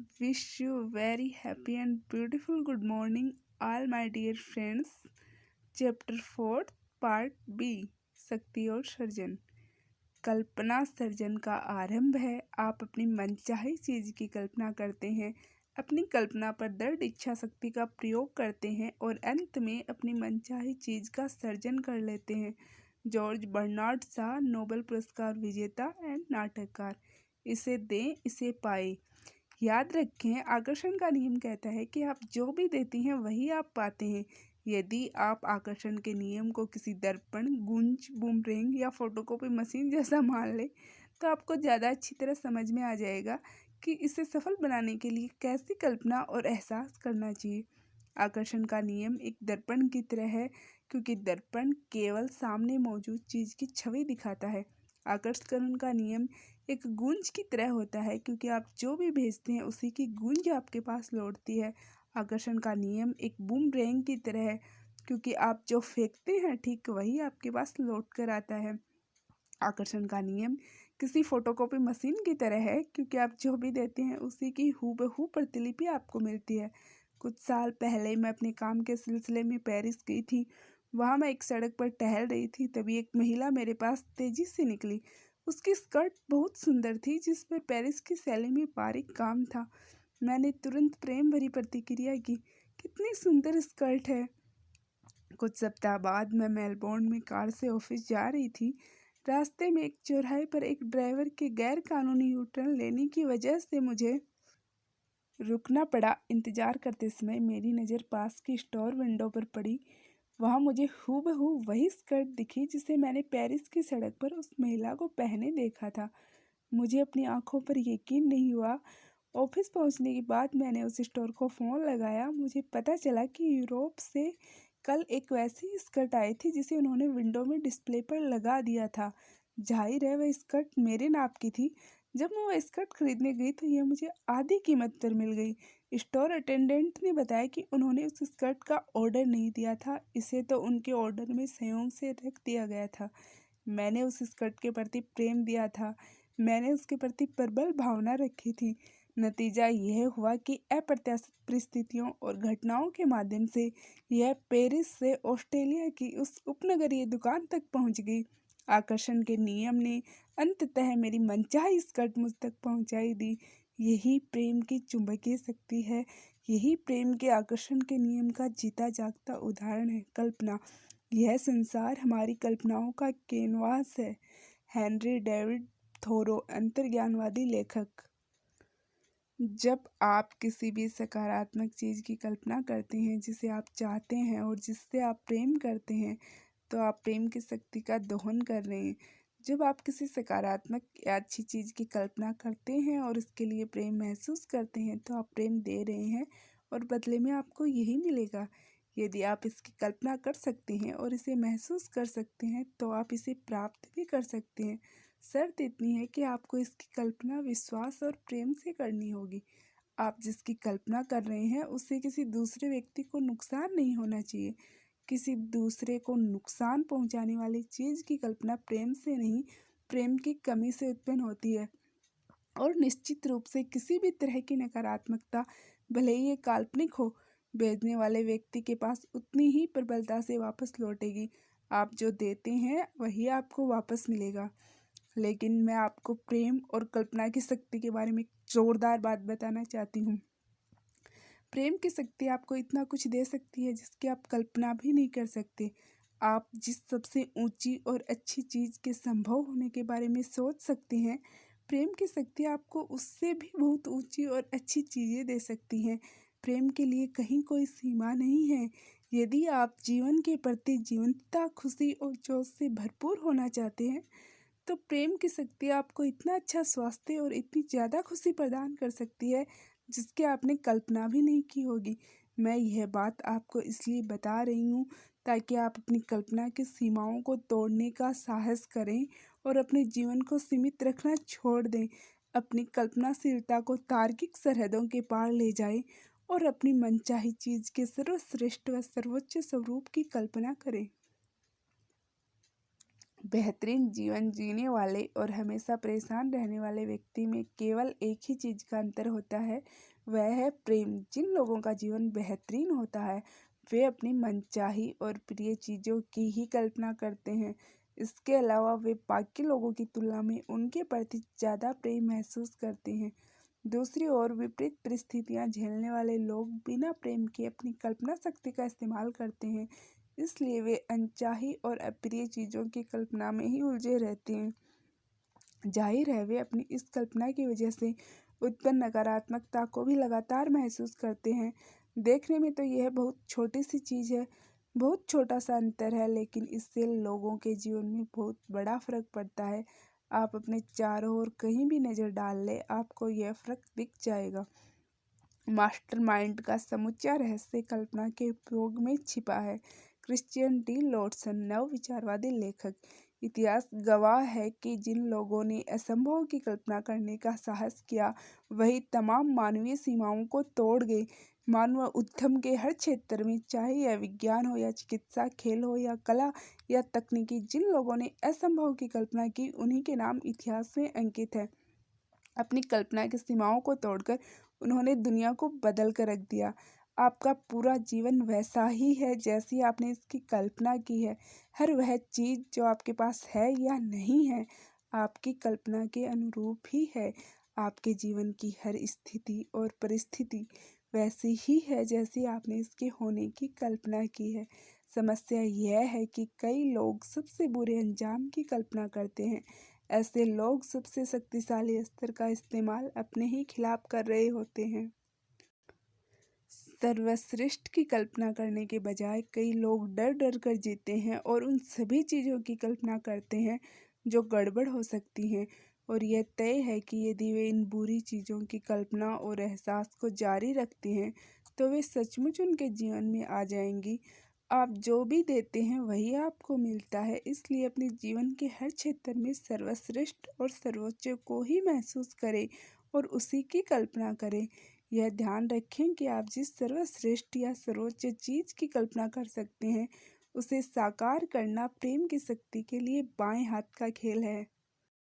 Wish you very happy and beautiful good morning, all my dear friends. Chapter 4 part B शक्ति और surgeon. कल्पना surgeon का आरंभ है। आप अपनी मनचाही चीज की कल्पना करते हैं, अपनी कल्पना पर दृढ़ इच्छा शक्ति का प्रयोग करते हैं और अंत में अपनी मनचाही चीज का सर्जन कर लेते हैं। जॉर्ज बर्नार्ड शॉ, नोबेल पुरस्कार विजेता एंड नाटककार। इसे दें, इसे पाए। याद रखें, आकर्षण का नियम कहता है कि आप जो भी देती हैं वही आप पाते हैं। यदि आप आकर्षण के नियम को किसी दर्पण, गुंज, बूमरैंग या फोटोकॉपी मशीन जैसा मान लें तो आपको ज़्यादा अच्छी तरह समझ में आ जाएगा कि इसे सफल बनाने के लिए कैसी कल्पना और एहसास करना चाहिए। आकर्षण का नियम एक दर्पण की तरह है, क्योंकि दर्पण केवल सामने मौजूद चीज़ की छवि दिखाता है। आकर्षण का नियम एक गूंज की तरह होता है, क्योंकि आप जो भी भेजते हैं उसी की गूंज आपके पास लौटती है। आकर्षण का नियम एक बूमरैंग की तरह है, क्योंकि आप जो फेंकते हैं ठीक वही आपके पास लौट कर आता है। आकर्षण का नियम किसी फोटोकॉपी मशीन की तरह है, क्योंकि आप जो भी देते हैं उसी की हूबहू प्रतिलिपि आपको मिलती है। कुछ साल पहले मैं अपने काम के सिलसिले में पेरिस गई थी। वहाँ मैं एक सड़क पर टहल रही थी, तभी एक महिला मेरे पास तेजी से निकली। उसकी स्कर्ट बहुत सुंदर थी, जिस पर पेरिस की शैली में बारीक काम था। मैंने तुरंत प्रेम भरी प्रतिक्रिया की, कितनी सुंदर स्कर्ट है। कुछ सप्ताह बाद मैं मेलबोर्न में कार से ऑफिस जा रही थी। रास्ते में एक चौराहे पर एक ड्राइवर के गैर कानूनी यू टर्न लेने की वजह से मुझे रुकना पड़ा। इंतजार करते समय मेरी नज़र पास की स्टोर विंडो पर पड़ी। वहाँ मुझे हूबहू वही स्कर्ट दिखी जिसे मैंने पेरिस की सड़क पर उस महिला को पहने देखा था। मुझे अपनी आंखों पर यकीन नहीं हुआ। ऑफिस पहुंचने के बाद मैंने उस स्टोर को फ़ोन लगाया। मुझे पता चला कि यूरोप से कल एक वैसी स्कर्ट आई थी जिसे उन्होंने विंडो में डिस्प्ले पर लगा दिया था। जाहिर है वह स्कर्ट मेरे नाप की थी। जब मैं वह स्कर्ट खरीदने गई तो यह मुझे आधी कीमत पर मिल गई। स्टोर अटेंडेंट ने बताया कि उन्होंने उस स्कर्ट का ऑर्डर नहीं दिया था, इसे तो उनके ऑर्डर में संयोग से रख दिया गया था। मैंने उस स्कर्ट के प्रति प्रेम दिया था, मैंने उसके प्रति प्रबल भावना रखी थी। नतीजा यह हुआ कि अप्रत्याशित परिस्थितियों और घटनाओं के माध्यम से यह पेरिस से ऑस्ट्रेलिया की उस उपनगरीय दुकान तक पहुंच गई। आकर्षण के नियम ने अंततः मेरी मनचाही स्कर्ट मुझ तक पहुंचाई दी। यही प्रेम की चुंबकीय शक्ति है। यही प्रेम के आकर्षण के नियम का जीता जागता उदाहरण है। कल्पना। यह संसार हमारी कल्पनाओं का कैनवास है। हेनरी डेविड थोरो, अंतर्ज्ञानवादी लेखक। जब आप किसी भी सकारात्मक चीज़ की कल्पना करते हैं जिसे आप चाहते हैं और जिससे आप प्रेम करते हैं, तो आप प्रेम की शक्ति का दोहन कर रहे हैं। जब आप किसी सकारात्मक या अच्छी चीज़ की कल्पना करते हैं और इसके लिए प्रेम महसूस करते हैं, तो आप प्रेम दे रहे हैं और बदले में आपको यही मिलेगा। यदि आप इसकी कल्पना कर सकते हैं और इसे महसूस कर सकते हैं, तो आप इसे प्राप्त भी कर सकते हैं। शर्त इतनी है कि आपको इसकी कल्पना विश्वास और प्रेम से करनी होगी। आप जिसकी कल्पना कर रहे हैं उससे किसी दूसरे व्यक्ति को नुकसान नहीं होना चाहिए। किसी दूसरे को नुकसान पहुंचाने वाली चीज़ की कल्पना प्रेम से नहीं, प्रेम की कमी से उत्पन्न होती है। और निश्चित रूप से किसी भी तरह की नकारात्मकता, भले ही ये काल्पनिक हो, भेजने वाले व्यक्ति के पास उतनी ही प्रबलता से वापस लौटेगी। आप जो देते हैं वही आपको वापस मिलेगा। लेकिन मैं आपको प्रेम और कल्पना की शक्ति के बारे में एक जोरदार बात बताना चाहती हूँ। प्रेम की शक्ति आपको इतना कुछ दे सकती है जिसकी आप कल्पना भी नहीं कर सकते। आप जिस सबसे ऊंची और अच्छी चीज़ के संभव होने के बारे में सोच सकते हैं, प्रेम की शक्ति आपको उससे भी बहुत ऊंची और अच्छी चीज़ें दे सकती हैं। प्रेम के लिए कहीं कोई सीमा नहीं है। यदि आप जीवन के प्रति जीवंतता, खुशी और जोश से भरपूर होना चाहते हैं, तो प्रेम की शक्ति आपको इतना अच्छा स्वास्थ्य और इतनी ज़्यादा खुशी प्रदान कर सकती है जिसकी आपने कल्पना भी नहीं की होगी। मैं यह बात आपको इसलिए बता रही हूँ ताकि आप अपनी कल्पना की सीमाओं को तोड़ने का साहस करें और अपने जीवन को सीमित रखना छोड़ दें। अपनी कल्पनाशीलता को तार्किक सरहदों के पार ले जाएं और अपनी मनचाही चीज़ के सर्वश्रेष्ठ व सर्वोच्च स्वरूप की कल्पना करें। बेहतरीन जीवन जीने वाले और हमेशा परेशान रहने वाले व्यक्ति में केवल एक ही चीज़ का अंतर होता है, वह है प्रेम। जिन लोगों का जीवन बेहतरीन होता है वे अपनी मनचाही और प्रिय चीज़ों की ही कल्पना करते हैं। इसके अलावा वे बाकी लोगों की तुलना में उनके प्रति ज़्यादा प्रेम महसूस करते हैं। दूसरी ओर विपरीत परिस्थितियां झेलने वाले लोग बिना प्रेम के अपनी कल्पना शक्ति का इस्तेमाल करते हैं, इसलिए वे अनचाही और अप्रिय चीज़ों की कल्पना में ही उलझे रहते हैं। जाहिर है वे अपनी इस कल्पना की वजह से उत्पन्न नकारात्मकता को भी लगातार महसूस करते हैं। देखने में तो यह बहुत छोटी सी चीज़ है, बहुत छोटा सा अंतर है, लेकिन इससे लोगों के जीवन में बहुत बड़ा फर्क पड़ता है। आप अपने चारों ओर कहीं भी नज़र डाल लें, आपको यह फर्क दिख जाएगा। मास्टरमाइंड का समूचा रहस्य कल्पना के उपयोग में छिपा है। क्रिश्चियन डी लॉर्डसन, नव विचारवादी लेखक। इतिहास गवाह है कि जिन लोगों ने असंभव की कल्पना करने का साहस किया वही तमाम मानवीय सीमाओं को तोड़ गए। मानव उद्यम के हर क्षेत्र में, चाहे यह विज्ञान हो या चिकित्सा, खेल हो या कला या तकनीकी, जिन लोगों ने असंभव की कल्पना की उन्हीं के नाम इतिहास में अंकित है। अपनी कल्पना की सीमाओं को तोड़कर उन्होंने दुनिया को बदल कर रख दिया। आपका पूरा जीवन वैसा ही है जैसी आपने इसकी कल्पना की है। हर वह चीज़ जो आपके पास है या नहीं है, आपकी कल्पना के अनुरूप ही है। आपके जीवन की हर स्थिति और परिस्थिति वैसी ही है जैसी आपने इसके होने की कल्पना की है। समस्या यह है कि कई लोग सबसे बुरे अंजाम की कल्पना करते हैं। ऐसे लोग सबसे शक्तिशाली अस्त्र का इस्तेमाल अपने ही खिलाफ कर रहे होते हैं। सर्वश्रेष्ठ की कल्पना करने के बजाय कई लोग डर डर कर जीते हैं और उन सभी चीज़ों की कल्पना करते हैं जो गड़बड़ हो सकती हैं, और यह तय है कि यदि वे इन बुरी चीज़ों की कल्पना और एहसास को जारी रखते हैं तो वे सचमुच उनके जीवन में आ जाएंगी। आप जो भी देते हैं वही आपको मिलता है, इसलिए अपने जीवन के हर क्षेत्र में सर्वश्रेष्ठ और सर्वोच्च को ही महसूस करें और उसी की कल्पना करें। यह ध्यान रखें कि आप जिस सर्वश्रेष्ठ या सर्वोच्च चीज़ की कल्पना कर सकते हैं उसे साकार करना प्रेम की शक्ति के लिए बाएं हाथ का खेल है।